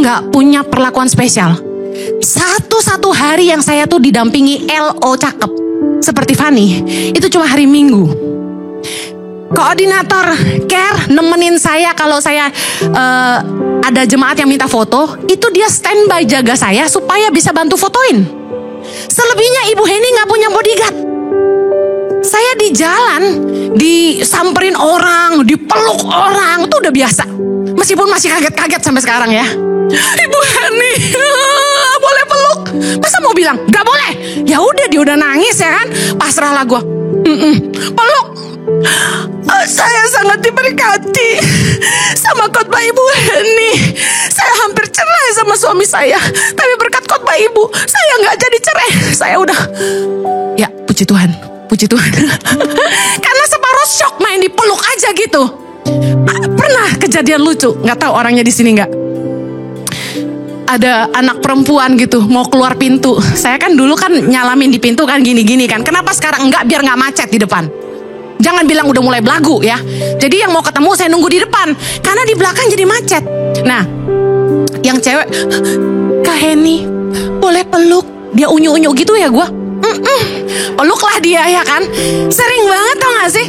nggak punya perlakuan spesial. Satu-satu hari yang saya tuh didampingi LO cakep seperti Fanny, itu cuma hari Minggu. Koordinator care nemenin saya kalau saya ada jemaat yang minta foto, itu dia standby jaga saya supaya bisa bantu fotoin. Selebihnya Ibu Heni nggak punya bodyguard. Saya di jalan disamperin orang, dipeluk orang, itu udah biasa. Meskipun masih kaget-kaget sampai sekarang ya. Ibu Heni, boleh peluk? Masa mau bilang nggak boleh? Ya udah, dia udah nangis ya kan, pasrahlah gue. Peluk. Saya sangat diberkati sama khotbah Ibu Heni. Saya hampir cerai sama suami saya, tapi berkat khotbah Ibu, saya nggak jadi cerai. Saya udah, ya puji Tuhan, puji Tuhan. Karena separuh shock main dipeluk aja gitu. Pernah kejadian lucu, nggak tahu orangnya di sini nggak? Ada anak perempuan gitu mau keluar pintu. Saya kan dulu kan nyalamin di pintu kan gini-gini kan. Kenapa sekarang enggak? Biar nggak macet di depan. Jangan bilang udah mulai belagu ya. Jadi yang mau ketemu saya nunggu di depan, karena di belakang jadi macet. Nah, yang cewek, Kak Heni, boleh peluk? Dia unyu-unyu gitu ya gue. Peluklah dia ya kan. Sering banget tau gak sih?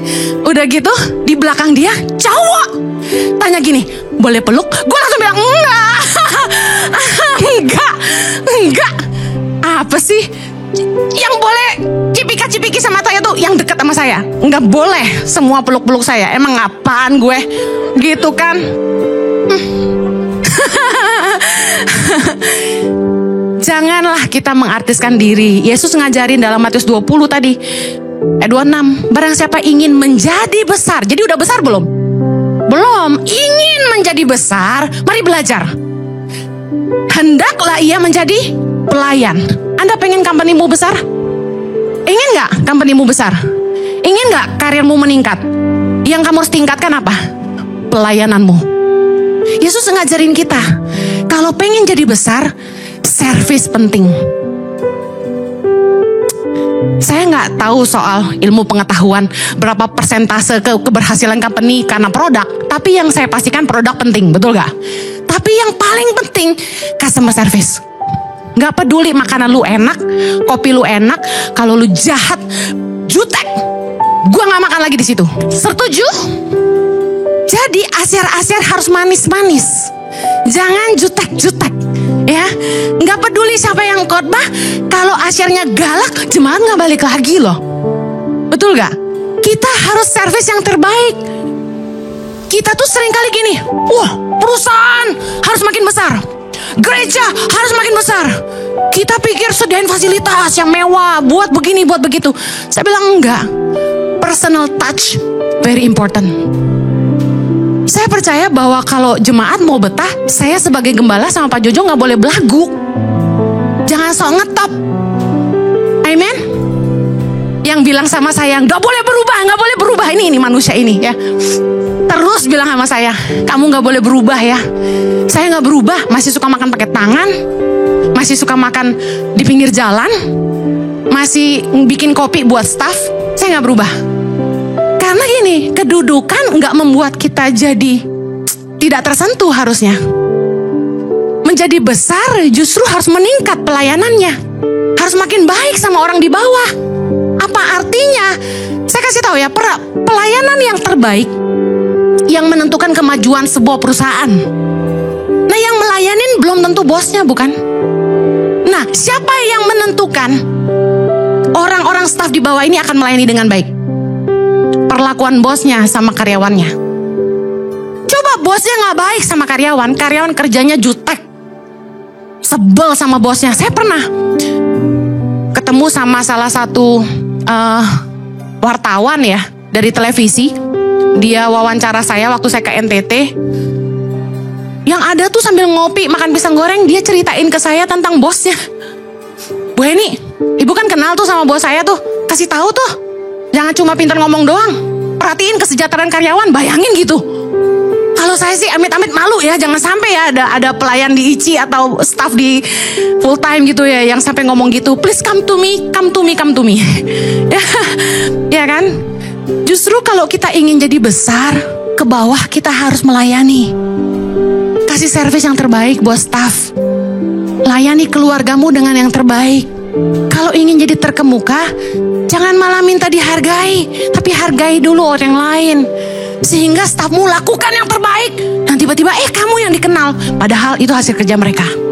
Udah gitu di belakang dia cowok tanya gini, boleh peluk? Gue langsung bilang enggak. Enggak. Apa sih? Yang boleh cipika-cipiki sama saya tuh yang dekat sama saya. Enggak boleh semua peluk-peluk saya. Emang apaan gue? Gitu kan? Janganlah kita mengartiskan diri. Yesus ngajarin dalam Matius 20 tadi, 26. Barang siapa ingin menjadi besar. Jadi udah besar belum? Belum. Ingin menjadi besar, mari belajar. Hendaklah ia menjadi pelayan. Anda pengen company-mu besar? Ingin gak company-mu besar? Ingin gak karirmu meningkat? Yang kamu harus tingkatkan apa? Pelayananmu. Yesus ngajarin kita, kalau pengen jadi besar, servis penting. Saya nggak tahu soal ilmu pengetahuan berapa persentase keberhasilan company karena produk. Tapi yang saya pastikan produk penting, betul gak? Tapi yang paling penting customer service. Gak peduli makanan lu enak, kopi lu enak, kalau lu jahat, jutek, gua nggak makan lagi di situ. Setuju? Jadi asyar-asyar harus manis-manis. Jangan jutek-jutek, ya. Nggak peduli siapa yang khotbah, kalau asyarnya galak, jemaat nggak balik lagi loh. Betul nggak? Kita harus servis yang terbaik. Kita tuh sering kali gini, wah perusahaan harus makin besar, gereja harus makin besar. Kita pikir sediain fasilitas yang mewah, buat begini, buat begitu. Saya bilang enggak. Personal touch very important. Saya percaya bahwa kalau jemaat mau betah, saya sebagai gembala sama Pak Jojo gak boleh belagu. Jangan sok ngetop. Amen. Yang bilang sama saya, gak boleh berubah. Ini manusia ini ya. Terus bilang sama saya, kamu gak boleh berubah ya. Saya gak berubah, masih suka makan pakai tangan. Masih suka makan di pinggir jalan. Masih bikin kopi buat staff. Saya gak berubah. Karena gini, kedudukan gak membuat kita jadi tidak tersentuh harusnya. Menjadi besar justru harus meningkat pelayanannya. Harus makin baik sama orang di bawah. Apa artinya? Saya kasih tahu ya, pelayanan yang terbaik yang menentukan kemajuan sebuah perusahaan. Nah, yang melayanin belum tentu bosnya, bukan? Nah, siapa yang menentukan orang-orang staf di bawah ini akan melayani dengan baik? Perlakuan bosnya sama karyawannya. Coba bosnya gak baik sama karyawan kerjanya jutek, sebel sama bosnya. Saya pernah ketemu sama salah satu wartawan ya dari televisi. Dia wawancara saya waktu saya ke NTT. Yang ada tuh sambil ngopi makan pisang goreng, dia ceritain ke saya tentang bosnya. Bu Heni, ibu kan kenal tuh sama bos saya tuh. Kasih tahu tuh, jangan cuma pintar ngomong doang, perhatiin kesejahteraan karyawan. Bayangin gitu. Kalau saya sih amit-amit malu ya, jangan sampai ya ada pelayan di ICI atau staff di full time gitu ya yang sampai ngomong gitu. Please come to me. Ya kan? Justru kalau kita ingin jadi besar, ke bawah kita harus melayani. Kasih Kasih servis yang terbaik buat staff. Layani keluargamu dengan yang terbaik. Kalau ingin jadi terkemuka, jangan malah minta dihargai, tapi hargai dulu orang lain. Sehingga stafmu lakukan yang terbaik, dan tiba-tiba kamu yang dikenal. Padahal itu hasil kerja mereka.